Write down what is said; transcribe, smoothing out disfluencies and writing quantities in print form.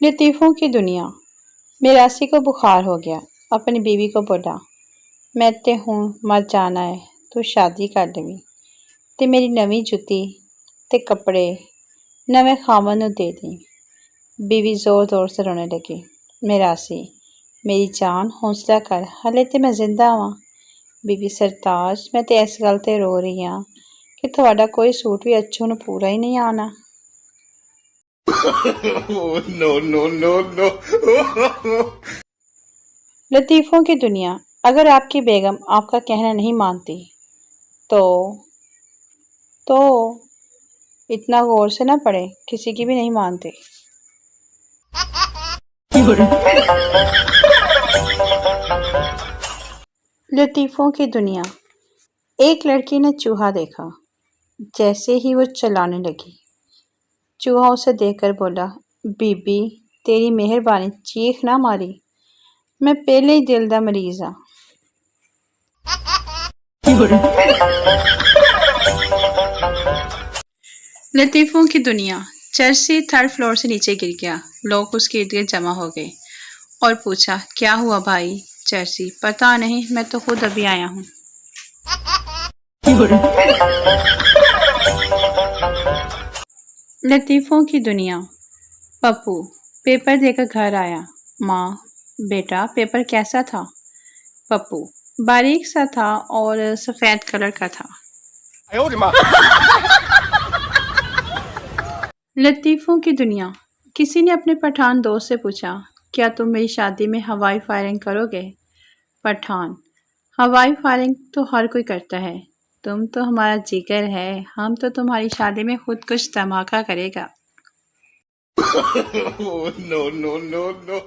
लतीफ़ों की दुनिया। मिरासी को बुखार हो गया। अपनी बीवी को बोला, मैं ते हूँ मर जाना है, तू शादी कर लवी ते मेरी नवी जुत्ती ते कपड़े नवे खामन नू दे दी। बीवी जोर जोर से रोने लगी। मिरासी, मेरी जान हौसला कर, हले ते मैं जिंदा वां। बीवी, सरताज मैं ते इस गल ते रो रही हाँ कि तुहाडा कोई सूट भी अच्छू नू पूरा ही नहीं आना। No, no, no, no. लतीफ़ों की दुनिया। अगर आपकी बेगम आपका कहना नहीं मानती तो इतना गौर से ना पड़े, किसी की भी नहीं मानते। लतीफ़ों की दुनिया। एक लड़की ने चूहा देखा। जैसे ही वो चलाने लगी, चूहा उसे देखकर बोला, बीबी तेरी मेहरबानी, चीख ना मारी, मैं पहले ही दिल दा मरीज हाँ। लतीफ़ों की दुनिया। चर्सी 3rd फ्लोर से नीचे गिर गया। लोग उसके इर्द गिर्द जमा हो गए और पूछा, क्या हुआ भाई? चर्सी, पता नहीं, मैं तो खुद अभी आया हूँ। लतीफ़ों की दुनिया। पप्पू पेपर देकर घर आया। माँ, बेटा पेपर कैसा था? पप्पू, बारीक सा था और सफ़ेद कलर का था। लतीफ़ों की दुनिया। किसी ने अपने पठान दोस्त से पूछा, क्या तुम मेरी शादी में हवाई फायरिंग करोगे? पठान, हवाई फायरिंग तो हर कोई करता है, तुम तो हमारा जिगर है, हम तो तुम्हारी शादी में खुद कुछ धमाका करेगा। No, no, no, no.